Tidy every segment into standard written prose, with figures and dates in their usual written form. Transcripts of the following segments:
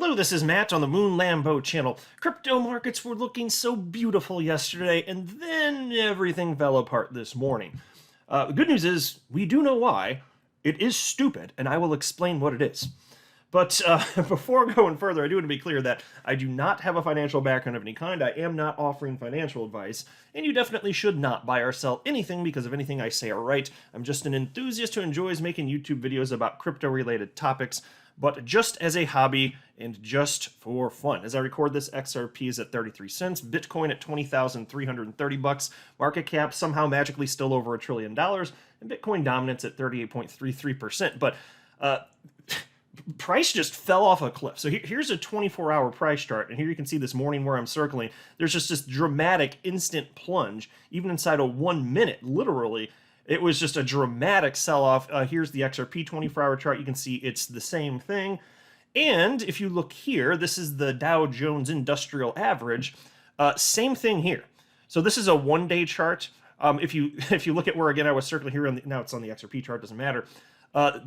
Hello, this is Matt on the Moon Lambo channel. Crypto markets were looking so beautiful yesterday, and then everything fell apart this morning. The good news is, we do know why. It is stupid, and I will explain what it is. But before going further, I do want to be clear that I do not have a financial background of any kind. I am not offering financial advice, and you definitely should not buy or sell anything because of anything I say or write. I'm just an enthusiast who enjoys making YouTube videos about crypto-related topics, but just as a hobby and just for fun. As I record this, XRP is at 33 cents, Bitcoin at 20,330 bucks, market cap somehow magically still over $1 trillion, and Bitcoin dominance at 38.33%. But price just fell off a cliff. So here's a 24-hour price chart, and here you can see this morning where I'm circling. There's just this dramatic instant plunge, even inside of 1 minute, literally. It was just a dramatic sell-off. Here's the XRP 24-hour chart. You can see it's the same thing. And if you look here, this is the Dow Jones Industrial Average. Same thing here. So this is a one-day chart. If you look at where, again, I was circling here, now it's on the XRP chart, doesn't matter.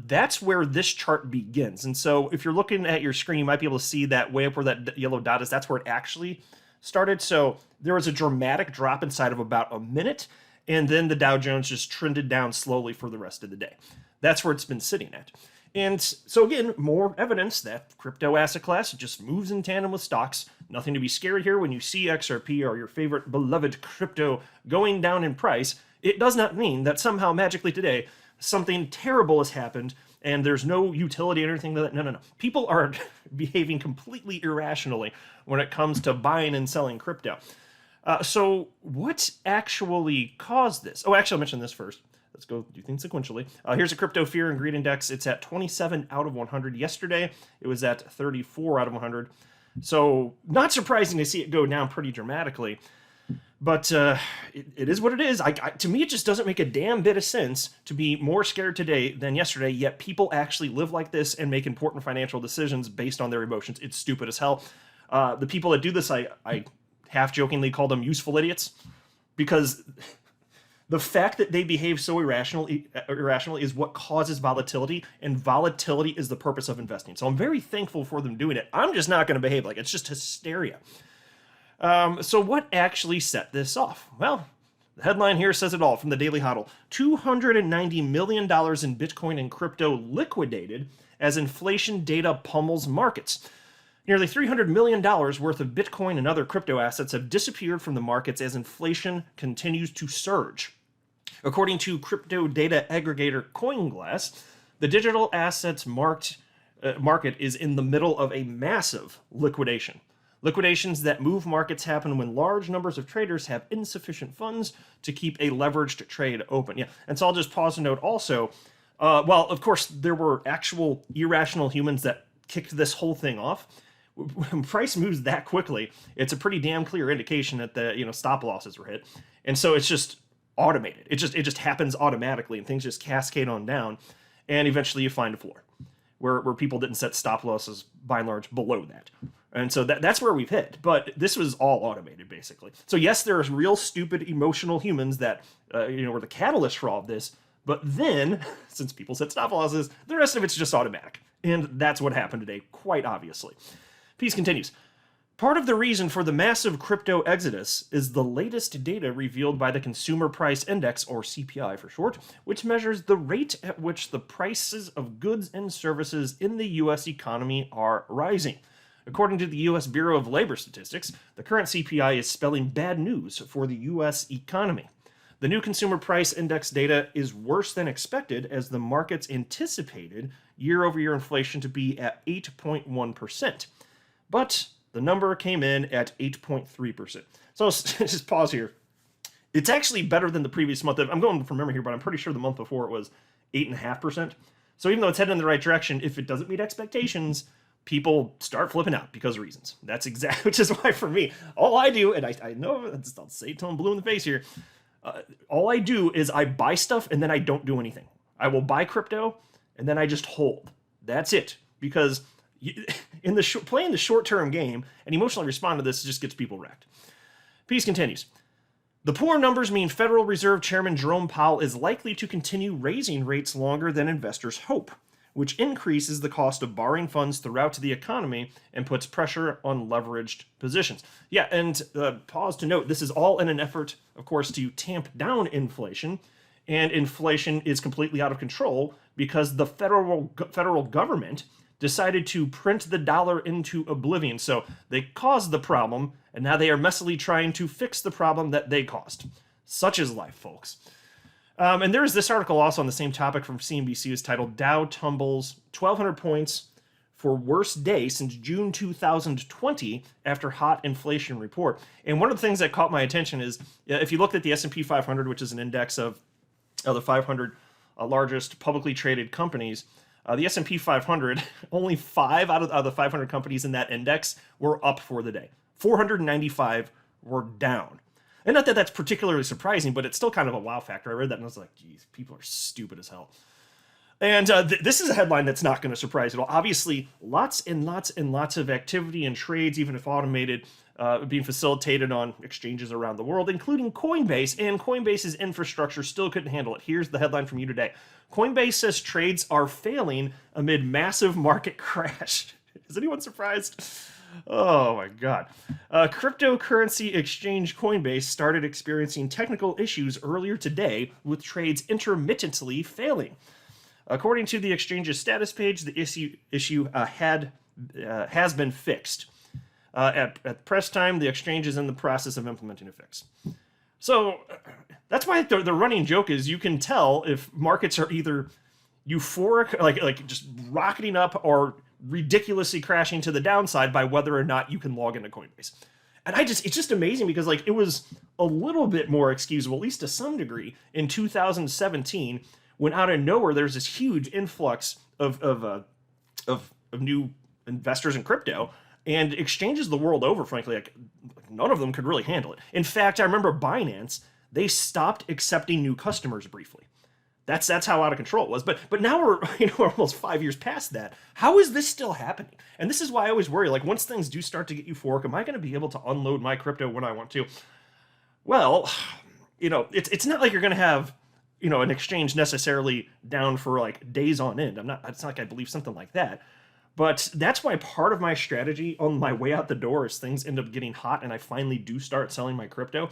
That's where this chart begins. And so if you're looking at your screen, you might be able to see that way up where that yellow dot is. That's where it actually started. So there was a dramatic drop inside of about a minute, and then the Dow Jones just trended down slowly for the rest of the day. That's where it's been sitting at. And so again, more evidence that crypto asset class just moves in tandem with stocks. Nothing to be scared here when you see XRP or your favorite beloved crypto going down in price. It does not mean that somehow magically today something terrible has happened and there's no utility or anything to that. No. People are behaving completely irrationally when it comes to buying and selling crypto. So what actually caused this? Oh, actually, I'll mention this first. Let's go do things sequentially. Here's a crypto fear and greed index. It's at 27 out of 100. Yesterday, it was at 34 out of 100. So not surprising to see it go down pretty dramatically. But it is what it is. To me, it just doesn't make a damn bit of sense to be more scared today than yesterday, yet people actually live like this and make important financial decisions based on their emotions. It's stupid as hell. The people that do this, I half-jokingly call them useful idiots, because the fact that they behave so irrationally is what causes volatility, and volatility is the purpose of investing. So I'm very thankful for them doing it. I'm just not going to behave like it. It's just hysteria. So what actually set this off? Well, the headline here says it all from the Daily Hodl. $290 million in Bitcoin and crypto liquidated as inflation data pummels markets. Nearly $300 million worth of Bitcoin and other crypto assets have disappeared from the markets as inflation continues to surge. According to crypto data aggregator CoinGlass, the digital assets market is in the middle of a massive liquidation. Liquidations that move markets happen when large numbers of traders have insufficient funds to keep a leveraged trade open. Yeah, and so I'll just pause and note also, well, of course, there were actual irrational humans that kicked this whole thing off. When price moves that quickly, it's a pretty damn clear indication that the stop losses were hit, and so it's just automated. It just happens automatically, and things just cascade on down, and eventually you find a floor where people didn't set stop losses by and large below that, and so that's where we've hit. But this was all automated basically. So yes, there's real stupid emotional humans that were the catalyst for all of this, but then since people set stop losses, the rest of it's just automatic, and that's what happened today, quite obviously. Piece continues. Part of the reason for the massive crypto exodus is the latest data revealed by the Consumer Price Index, or CPI for short, which measures the rate at which the prices of goods and services in the U.S. economy are rising. According to the U.S. Bureau of Labor Statistics, the current CPI is spelling bad news for the U.S. economy. The new Consumer Price Index data is worse than expected as the markets anticipated year-over-year inflation to be at 8.1%. But the number came in at 8.3%. So let's just pause here. It's actually better than the previous month. I'm going from memory here, but I'm pretty sure the month before it was 8.5%. So even though it's heading in the right direction, if it doesn't meet expectations, people start flipping out because of reasons. That's exactly, which is why for me, all I do, and I know, I'll say it till I'm blue in the face here, all I do is I buy stuff and then I don't do anything. I will buy crypto and then I just hold. That's it. Because in the playing the short-term game and emotionally respond to this just gets people wrecked. Piece continues. The poor numbers mean Federal Reserve Chairman Jerome Powell is likely to continue raising rates longer than investors hope. which increases the cost of borrowing funds throughout the economy and puts pressure on leveraged positions. Yeah, and pause to note, this is all in an effort, of course, to tamp down inflation, and inflation is completely out of control because the federal government decided to print the dollar into oblivion. So they caused the problem, and now they are messily trying to fix the problem that they caused. Such is life, folks. And there is this article also on the same topic from CNBC. It's titled Dow Tumbles 1,200 Points for Worst Day Since June 2020 After Hot Inflation Report. And one of the things that caught my attention is if you looked at the S&P 500, which is an index of the 500 largest publicly traded companies, the S&P 500, only 5 out of the 500 companies in that index were up for the day. 495 were down. And not that that's particularly surprising, but it's still kind of a wow factor. I read that and I was like, geez, people are stupid as hell. And this is a headline that's not going to surprise at all. Obviously, lots and lots and lots of activity and trades, even if automated, being facilitated on exchanges around the world, including Coinbase, and Coinbase's infrastructure still couldn't handle it. Here's the headline from you today. Coinbase says trades are failing amid massive market crash. Is anyone surprised? Oh my God. Cryptocurrency exchange Coinbase started experiencing technical issues earlier today, with trades intermittently failing. According to the exchange's status page, the issue has been fixed. At press time, the exchange is in the process of implementing a fix. So that's why the running joke is you can tell if markets are either euphoric, like just rocketing up, or ridiculously crashing to the downside by whether or not you can log into Coinbase. And it's just amazing because like it was a little bit more excusable, at least to some degree, in 2017, when out of nowhere there's this huge influx of new investors in crypto, and exchanges the world over, frankly, like none of them could really handle it. In fact, I remember Binance, they stopped accepting new customers briefly. That's how out of control it was. But now we're we're almost 5 years past that. How is this still happening? And this is why I always worry, like once things do start to get euphoric, am I going to be able to unload my crypto when I want to? Well, it's not like you're going to have an exchange necessarily down for like days on end. It's not like I believe something like that. But that's why part of my strategy on my way out the door is things end up getting hot and I finally do start selling my crypto.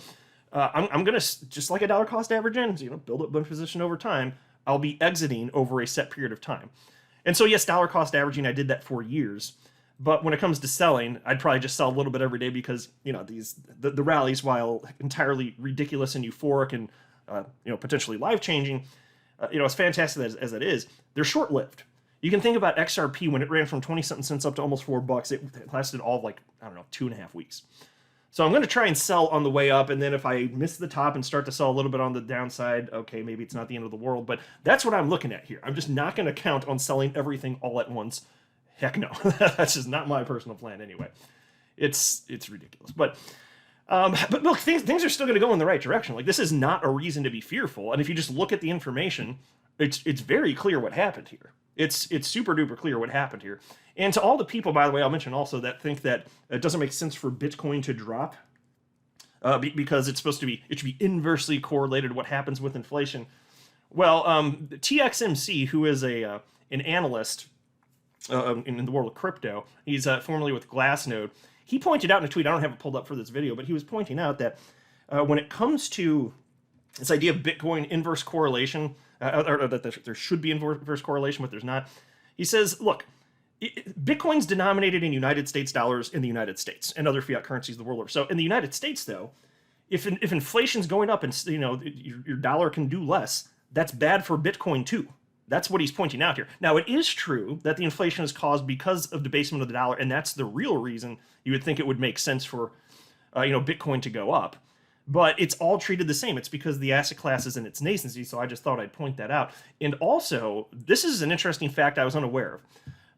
I'm going to, just like a dollar cost average ends, build up my position over time. I'll be exiting over a set period of time. And so, yes, dollar cost averaging, I did that for years. But when it comes to selling, I'd probably just sell a little bit every day because, the rallies, while entirely ridiculous and euphoric and, potentially life-changing, as fantastic as it is, they're short-lived. You can think about XRP when it ran from 20-something cents up to almost $4. It lasted all of 2.5 weeks. So I'm going to try and sell on the way up, and then if I miss the top and start to sell a little bit on the downside, okay, maybe it's not the end of the world, but that's what I'm looking at here. I'm just not going to count on selling everything all at once. Heck no. That's just not my personal plan anyway. It's ridiculous. But look, things are still going to go in the right direction. Like, this is not a reason to be fearful, and if you just look at the information, it's very clear what happened here. It's super duper clear what happened here. And to all the people, by the way, I'll mention also that think that it doesn't make sense for Bitcoin to drop because it should be inversely correlated to what happens with inflation. Well, TXMC, who is an analyst in the world of crypto, he's formerly with Glassnode. He pointed out in a tweet, I don't have it pulled up for this video, but he was pointing out that when it comes to this idea of Bitcoin inverse correlation, or that there should be inverse correlation, but there's not. He says, look, Bitcoin's denominated in United States dollars in the United States and other fiat currencies the world over. So in the United States, though, if inflation's going up and your dollar can do less, that's bad for Bitcoin too. That's what he's pointing out here. Now, it is true that the inflation is caused because of debasement of the dollar, and that's the real reason you would think it would make sense for Bitcoin to go up. But it's all treated the same. It's because the asset class is in its nascency, so I just thought I'd point that out. And also, this is an interesting fact I was unaware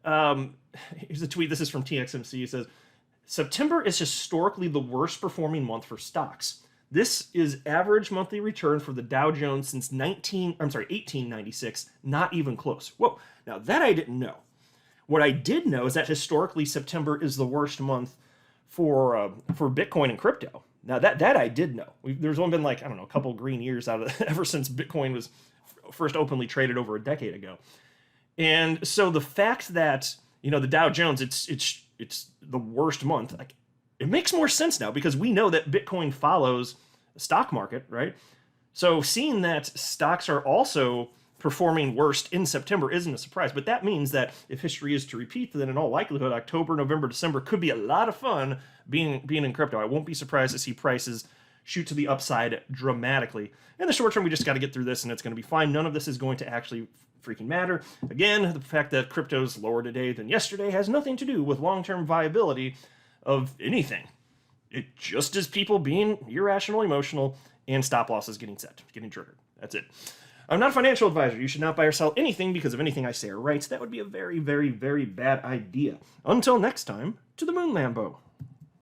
of. Here's a tweet. This is from TXMC. It says, September is historically the worst performing month for stocks. This is average monthly return for the Dow Jones since 1896, not even close. Whoa, now that I didn't know. What I did know is that historically September is the worst month for Bitcoin and crypto. Now that I did know. There's only been a couple green years out of ever since Bitcoin was first openly traded over a decade ago. And so the fact that, you know, the Dow Jones, it's the worst month, like, it makes more sense now because we know that Bitcoin follows the stock market, right? So seeing that stocks are also performing worst in September isn't a surprise, but that means that if history is to repeat, then in all likelihood, October, November, December could be a lot of fun being in crypto. I won't be surprised to see prices shoot to the upside dramatically. In the short term, we just got to get through this and it's going to be fine. None of this is going to actually freaking matter. Again, the fact that crypto's lower today than yesterday has nothing to do with long-term viability of anything. It just is people being irrational, emotional, and stop losses getting set, getting triggered. That's it. I'm not a financial advisor. You should not buy or sell anything because of anything I say or write. That would be a very, very, very bad idea. Until next time, to the moon, Lambo.